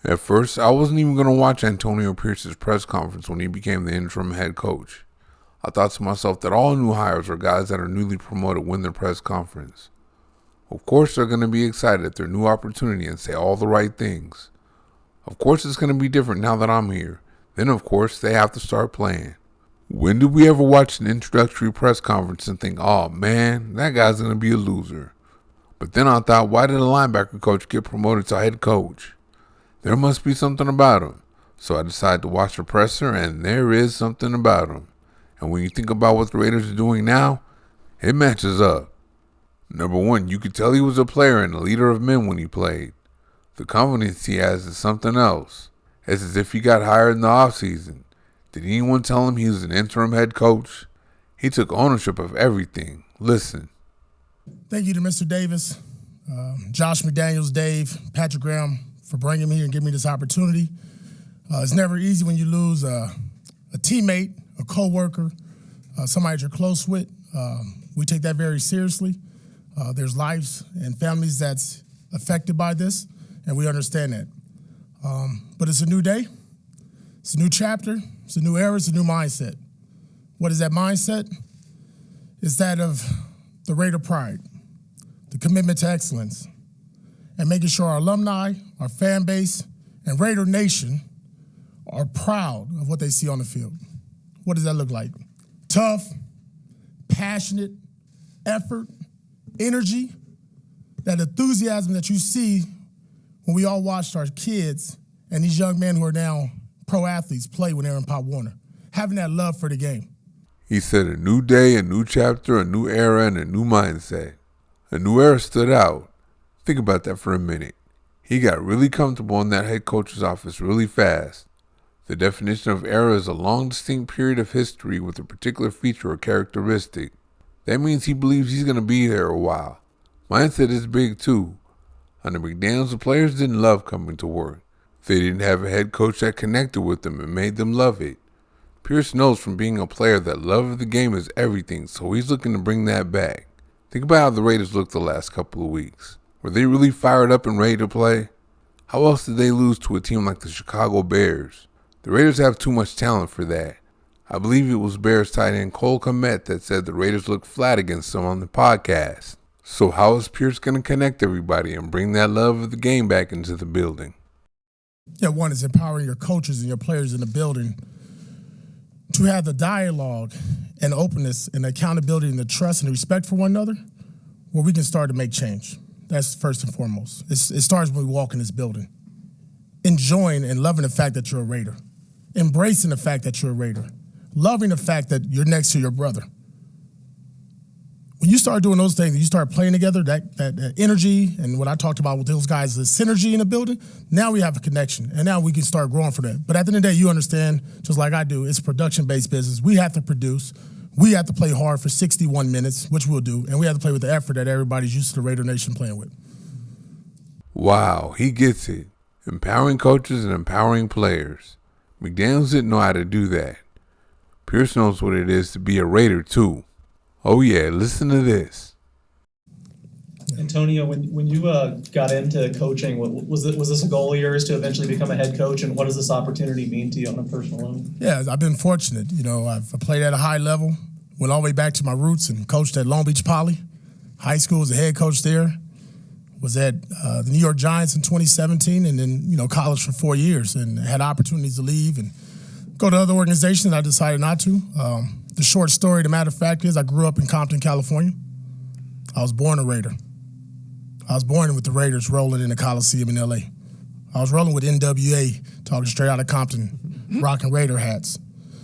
At first, I wasn't even going to watch Antonio Pierce's press conference when he became the interim head coach. I thought to myself that all new hires or guys that are newly promoted win their press conference. Of course, they're going to be excited at their new opportunity and say all the right things. Of course, it's going to be different now that I'm here. Then, of course, they have to start playing. When did we ever watch an introductory press conference and think, oh man, that guy's going to be a loser? But then I thought, why did a linebacker coach get promoted to head coach? There must be something about him. So I decided to watch the presser, and there is something about him. And when you think about what the Raiders are doing now, it matches up. Number one, you could tell he was a player and a leader of men when he played. The confidence he has is something else. It's as if he got hired in the offseason. Did anyone tell him he was an interim head coach? He took ownership of everything. Listen. Thank you to Mr. Davis, Josh McDaniels, Dave, Patrick Graham for bringing me here and giving me this opportunity. It's never easy when you lose a teammate, a coworker, somebody that you're close with. We take that very seriously. There's lives and families that's affected by this, and we understand that. But it's a new day. It's a new chapter. It's a new era. It's a new mindset. What is that mindset? It's that of the Raider pride, the commitment to excellence, and making sure our alumni, our fan base, and Raider Nation are proud of what they see on the field. What does that look like? Tough, passionate, effort, energy, that enthusiasm that you see when we all watched our kids and these young men who are now pro athletes play when they're in Pop Warner, having that love for the game. He said a new day, a new chapter, a new era, and a new mindset. A new era stood out. Think about that for a minute. He got really comfortable in that head coach's office really fast. The definition of era is a long, distinct period of history with a particular feature or characteristic. That means he believes he's going to be there a while. Mindset is big too. Under McDaniels, the players didn't love coming to work. They didn't have a head coach that connected with them and made them love it. Pierce knows from being a player that love of the game is everything, so he's looking to bring that back. Think about how the Raiders looked the last couple of weeks. Were they really fired up and ready to play? How else did they lose to a team like the Chicago Bears? The Raiders have too much talent for that. I believe it was Bears tight end Cole Kmet that said the Raiders looked flat against them on the podcast. So how is Pierce going to connect everybody and bring that love of the game back into the building? Yeah, one is empowering your coaches and your players in the building to have the dialogue and openness and accountability and the trust and the respect for one another where we can start to make change. That's first and foremost. It starts when we walk in this building. Enjoying and loving the fact that you're a Raider. Embracing the fact that you're a Raider. Loving the fact that you're next to your brother. When you start doing those things and you start playing together, that energy and what I talked about with those guys, the synergy in the building, now we have a connection. And now we can start growing for that. But at the end of the day, you understand, just like I do, it's a production-based business. We have to produce. We have to play hard for 61 minutes, which we'll do. And we have to play with the effort that everybody's used to the Raider Nation playing with. Wow, he gets it. Empowering coaches and empowering players. McDaniels didn't know how to do that. Pierce knows what it is to be a Raider, too. Oh yeah, listen to this. Antonio, when you got into coaching, was this a goal of yours to eventually become a head coach, and what does this opportunity mean to you on a personal level? Yeah, I've been fortunate. You know, I've played at a high level, went all the way back to my roots and coached at Long Beach Poly. High school was a head coach there. Was at the New York Giants in 2017, and then, college for 4 years, and had opportunities to leave and go to other organizations. I decided not to. The short story, the matter of fact is I grew up in Compton, California. I was born a Raider. I was born with the Raiders rolling in the Coliseum in L.A. I was rolling with NWA, talking straight out of Compton, rocking Raider hats.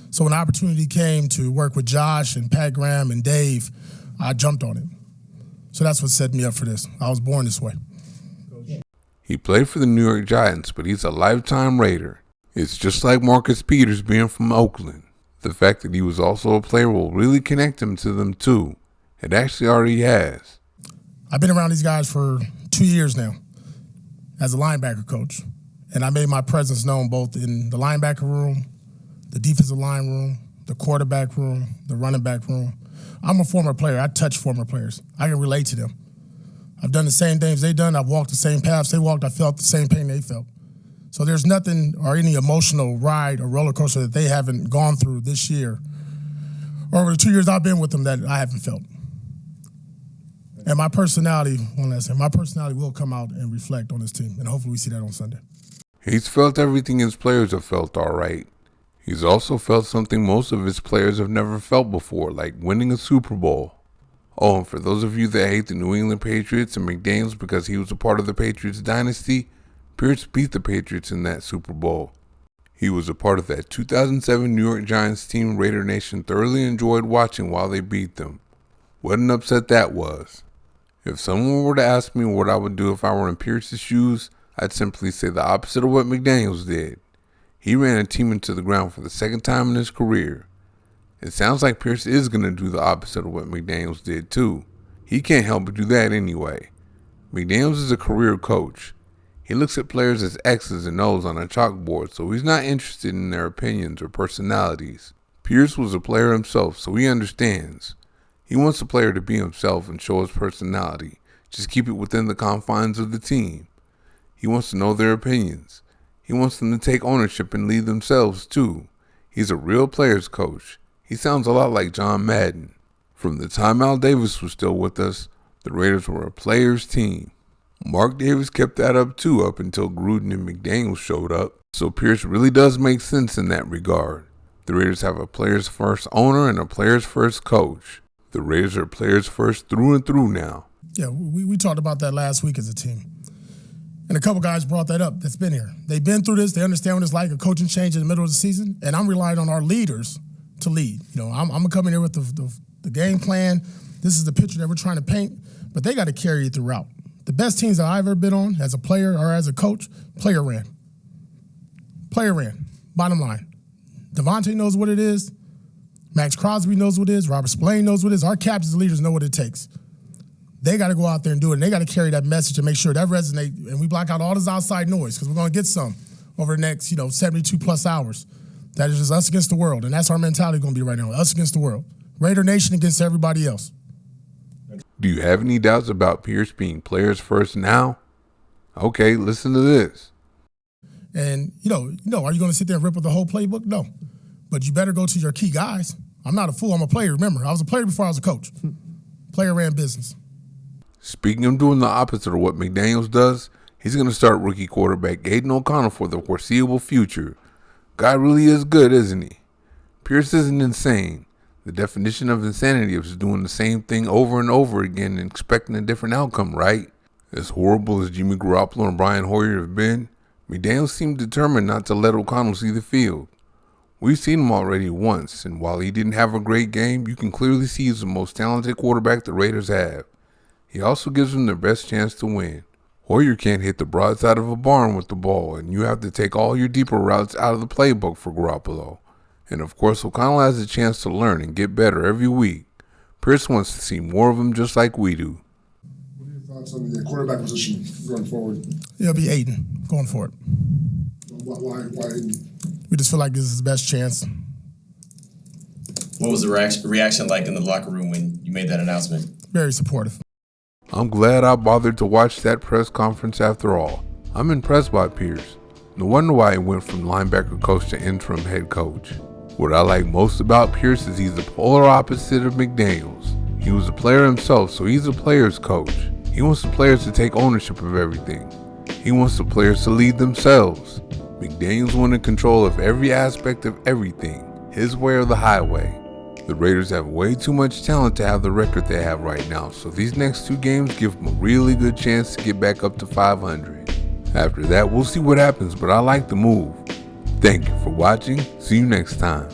So when the opportunity came to work with Josh and Pat Graham and Dave, I jumped on it. So that's what set me up for this. I was born this way. He played for the New York Giants, but he's a lifetime Raider. It's just like Marcus Peters being from Oakland. The fact that he was also a player will really connect him to them too. It actually already has. I've been around these guys for 2 years now as a linebacker coach. And I made my presence known both in the linebacker room, the defensive line room, the quarterback room, the running back room. I'm a former player. I touch former players. I can relate to them. I've done the same things they've done. I've walked the same paths they walked. I felt the same pain they felt. So there's nothing or any emotional ride or roller coaster that they haven't gone through this year or over the 2 years I've been with them that I haven't felt. And my personality, one last thing, my personality will come out and reflect on this team, and hopefully we see that on Sunday. He's felt everything his players have felt, all right. He's also felt something most of his players have never felt before, like winning a Super Bowl. Oh, and for those of you that hate the New England Patriots and McDaniels because he was a part of the Patriots dynasty, Pierce beat the Patriots in that Super Bowl. He was a part of that 2007 New York Giants team Raider Nation thoroughly enjoyed watching while they beat them. What an upset that was. If someone were to ask me what I would do if I were in Pierce's shoes, I'd simply say the opposite of what McDaniels did. He ran a team into the ground for the second time in his career. It sounds like Pierce is going to do the opposite of what McDaniels did too. He can't help but do that anyway. McDaniels is a career coach. He looks at players as X's and O's on a chalkboard, so he's not interested in their opinions or personalities. Pierce was a player himself, so he understands. He wants the player to be himself and show his personality. Just keep it within the confines of the team. He wants to know their opinions. He wants them to take ownership and lead themselves too. He's a real players coach. He sounds a lot like John Madden. From the time Al Davis was still with us, the Raiders were a players team. Mark Davis kept that up too up until Gruden and McDaniels showed up. So Pierce really does make sense in that regard. The Raiders have a players first owner and a players first coach. The Raiders are players first through and through now. Yeah, we talked about that last week as a team. And a couple guys brought that up that's been here. They've been through this. They understand what it's like, a coaching change in the middle of the season. And I'm relying on our leaders to lead. I'm going to come in here with the game plan. This is the picture that we're trying to paint. But they got to carry it throughout. The best teams that I've ever been on as a player or as a coach, player ran. Player ran. Bottom line. Devontae knows what it is. Max Crosby knows what it is. Robert Spillane knows what it is. Our captains and leaders know what it takes. They got to go out there and do it, and they got to carry that message and make sure that resonates, and we block out all this outside noise because we're going to get some over the next 72-plus hours. That is just us against the world, and that's our mentality going to be right now, us against the world. Raider Nation against everybody else. Do you have any doubts about Pierce being players first now? Okay, listen to this. And, are you going to sit there and rip with the whole playbook? No. But you better go to your key guys. I'm not a fool. I'm a player. Remember, I was a player before I was a coach. Player ran business. Speaking of doing the opposite of what McDaniels does, he's going to start rookie quarterback Aiden O'Connell for the foreseeable future. Guy really is good, isn't he? Pierce isn't insane. The definition of insanity is doing the same thing over and over again and expecting a different outcome, right? As horrible as Jimmy Garoppolo and Brian Hoyer have been, McDaniels seemed determined not to let O'Connell see the field. We've seen him already once, and while he didn't have a great game, you can clearly see he's the most talented quarterback the Raiders have. He also gives them their best chance to win. Hoyer can't hit the broadside of a barn with the ball, and you have to take all your deeper routes out of the playbook for Garoppolo. And of course, O'Connell has a chance to learn and get better every week. Pierce wants to see more of him just like we do. What are your thoughts on the quarterback position going forward? It'll be Aiden going for it. Why Aiden? We just feel like this is his best chance. What was the reaction like in the locker room when you made that announcement? Very supportive. I'm glad I bothered to watch that press conference after all. I'm impressed by Pierce. No wonder why he went from linebacker coach to interim head coach. What I like most about Pierce is he's the polar opposite of McDaniels. He was a player himself, so he's a player's coach. He wants the players to take ownership of everything. He wants the players to lead themselves. McDaniels wanted control of every aspect of everything, his way or the highway. The Raiders have way too much talent to have the record they have right now, so these next 2 games give them a really good chance to get back up to 500. After that, we'll see what happens, but I like the move. Thank you for watching. See you next time.